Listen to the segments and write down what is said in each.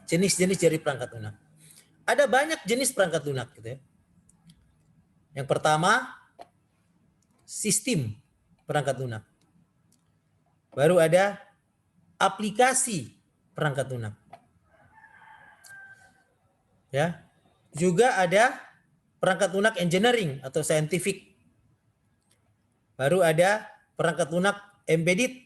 jenis-jenis dari perangkat lunak. Ada banyak jenis perangkat lunak gitu ya. Yang pertama, sistem perangkat lunak. Baru ada aplikasi perangkat lunak. Ya. Juga ada perangkat lunak engineering atau scientific. Baru ada perangkat lunak embedded.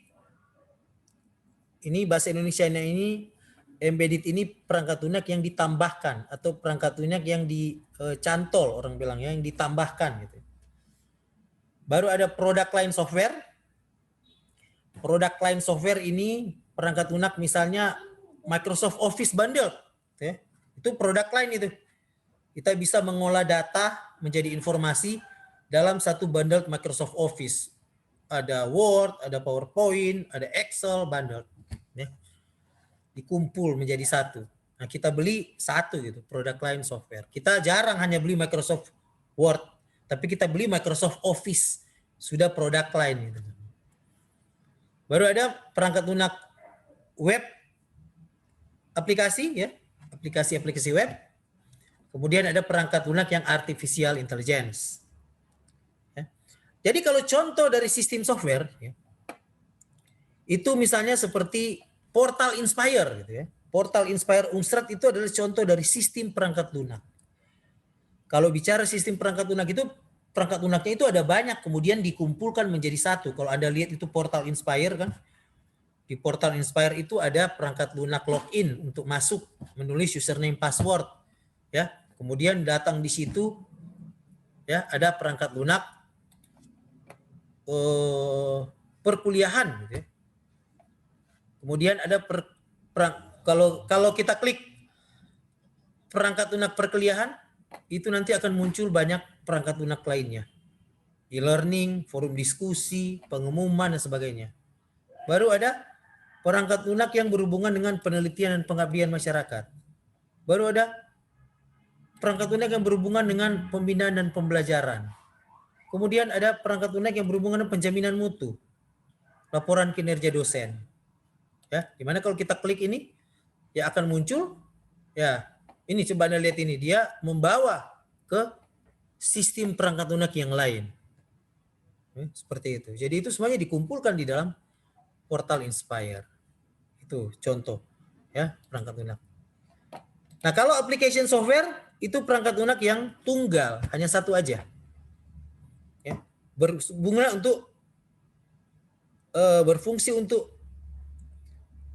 Ini bahasa Indonesianya ini embedded ini perangkat lunak yang ditambahkan atau perangkat lunak yang dicantol orang bilang ya, yang ditambahkan gitu. Baru ada product line software. Product line software ini perangkat lunak misalnya Microsoft Office bundle, ya. Itu product line itu. Kita bisa mengolah data menjadi informasi dalam satu bundle Microsoft Office. Ada Word, ada PowerPoint, ada Excel bundle, ya. Dikumpul menjadi satu. Nah, kita beli satu gitu, product line software. Kita jarang hanya beli Microsoft Word, tapi kita beli Microsoft Office, sudah product line gitu. Baru ada perangkat lunak web aplikasi ya, aplikasi-aplikasi web. Kemudian ada perangkat lunak yang artificial intelligence. Ya. Jadi kalau contoh dari sistem software ya, itu misalnya seperti Portal Inspire gitu ya. Portal Inspire Unstrat itu adalah contoh dari sistem perangkat lunak. Kalau bicara sistem perangkat lunak itu, perangkat lunaknya itu ada banyak kemudian dikumpulkan menjadi satu. Kalau Anda lihat itu Portal Inspire kan, di Portal Inspire itu ada perangkat lunak login untuk masuk, menulis username password, ya. Kemudian datang di situ, ya, ada perangkat lunak perkuliahan, gitu ya. Kemudian ada kalau kita klik perangkat lunak perkuliahan, itu nanti akan muncul banyak perangkat lunak lainnya, e-learning, forum diskusi, pengumuman dan sebagainya. Baru ada perangkat lunak yang berhubungan dengan penelitian dan pengabdian masyarakat. Baru ada perangkat lunak yang berhubungan dengan pembinaan dan pembelajaran. Kemudian ada perangkat lunak yang berhubungan dengan penjaminan mutu, laporan kinerja dosen. Ya, dimana kalau kita klik ini, ya akan muncul, ya ini coba Anda lihat ini, dia membawa ke sistem perangkat lunak yang lain. Seperti itu. Jadi itu semuanya dikumpulkan di dalam Portal Inspire. Itu contoh ya perangkat lunak. Nah, kalau application software itu perangkat lunak yang tunggal, hanya satu aja. Ya,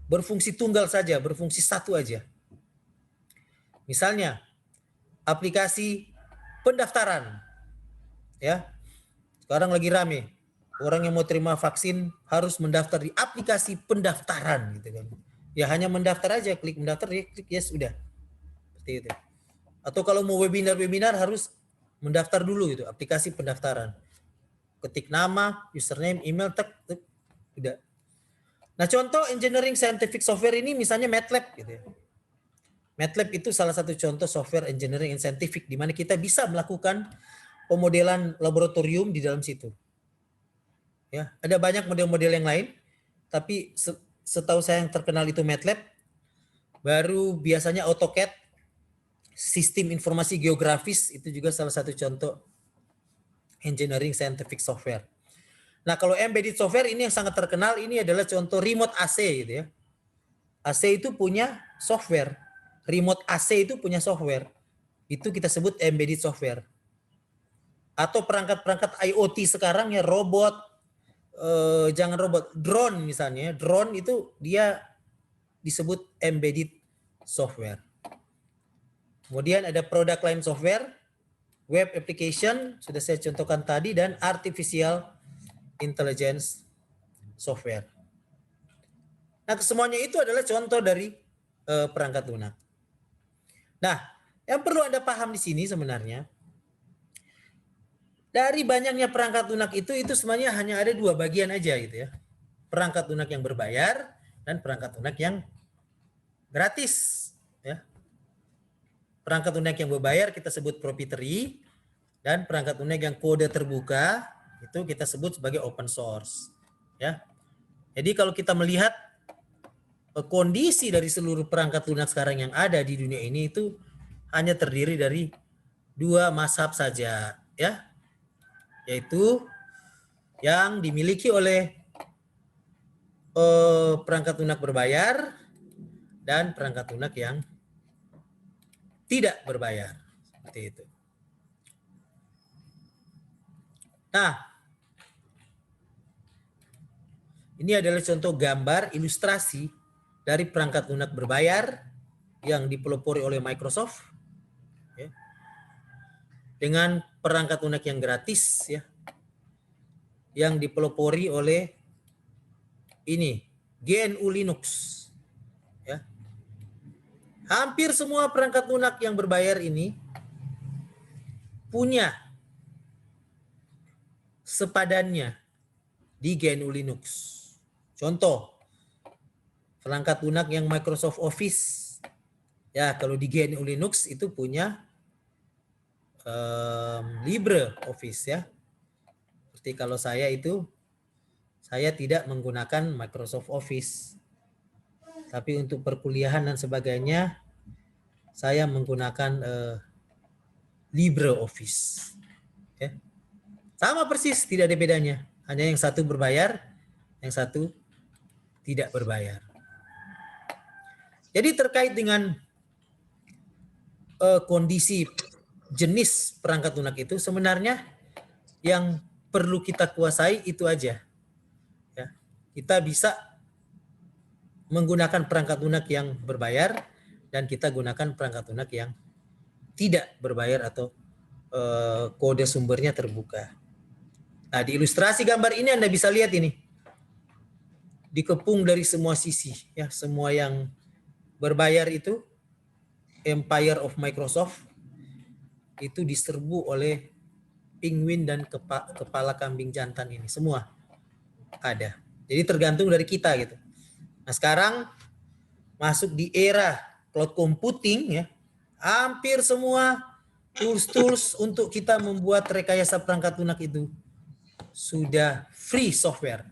berfungsi tunggal saja, berfungsi satu aja. Misalnya aplikasi pendaftaran. Ya. Sekarang lagi rame. Orang yang mau terima vaksin harus mendaftar di aplikasi pendaftaran gitu kan. Ya hanya mendaftar aja, klik mendaftar, ya klik yes udah. Seperti itu. Atau kalau mau webinar harus mendaftar dulu gitu, aplikasi pendaftaran. Ketik nama, username, email, udah. Nah, contoh engineering scientific software ini misalnya MATLAB gitu ya. MATLAB itu salah satu contoh software engineering and scientific di mana kita bisa melakukan pemodelan laboratorium di dalam situ. Ya, ada banyak model-model yang lain, tapi setahu saya yang terkenal itu MATLAB. Baru biasanya AutoCAD, sistem informasi geografis itu juga salah satu contoh engineering scientific software. Nah, kalau embedded software ini yang sangat terkenal ini adalah contoh remote AC gitu ya. AC itu punya software. Remote AC itu punya software. Itu kita sebut embedded software. Atau perangkat-perangkat IoT sekarang ya, robot, jangan robot, drone misalnya. Drone itu dia disebut embedded software. Kemudian ada product line software, web application, sudah saya contohkan tadi, dan artificial intelligence software. Nah, kesemuanya itu adalah contoh dari perangkat lunak. Nah, yang perlu Anda paham di sini sebenarnya, dari banyaknya perangkat lunak itu sebenarnya hanya ada dua bagian aja gitu ya. Perangkat lunak yang berbayar dan perangkat lunak yang gratis. Ya. Perangkat lunak yang berbayar kita sebut proprietary, dan perangkat lunak yang kode terbuka itu kita sebut sebagai open source. Ya. Jadi kalau kita melihat kondisi dari seluruh perangkat lunak sekarang yang ada di dunia ini itu hanya terdiri dari 2 mazhab saja, ya, yaitu yang dimiliki oleh perangkat lunak berbayar dan perangkat lunak yang tidak berbayar, seperti itu. Nah, ini adalah contoh gambar ilustrasi dari perangkat lunak berbayar yang dipelopori oleh Microsoft, ya, dengan perangkat lunak yang gratis, ya, yang dipelopori oleh ini GNU Linux, ya. Hampir semua perangkat lunak yang berbayar ini punya sepadannya di GNU Linux. Contoh, perangkat lunak yang Microsoft Office, ya, kalau di GNU Linux itu punya LibreOffice, ya. Seperti kalau saya tidak menggunakan Microsoft Office, tapi untuk perkuliahan dan sebagainya saya menggunakan LibreOffice, ya. Sama persis, tidak ada bedanya, hanya yang satu berbayar, yang satu tidak berbayar. Jadi terkait dengan kondisi jenis perangkat lunak itu, sebenarnya yang perlu kita kuasai itu aja, ya. Kita bisa menggunakan perangkat lunak yang berbayar dan kita gunakan perangkat lunak yang tidak berbayar atau kode sumbernya terbuka. Nah, di ilustrasi gambar ini Anda bisa lihat ini dikepung dari semua sisi, ya, semua yang berbayar itu Empire of Microsoft itu diserbu oleh penguin dan kepala kambing jantan ini, semua ada. Jadi tergantung dari kita gitu. Nah, sekarang masuk di era cloud computing, ya, hampir semua tools untuk kita membuat rekayasa perangkat lunak itu sudah free software,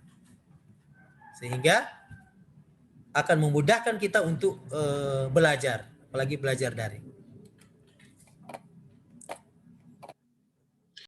sehingga akan memudahkan kita untuk belajar, apalagi belajar daring.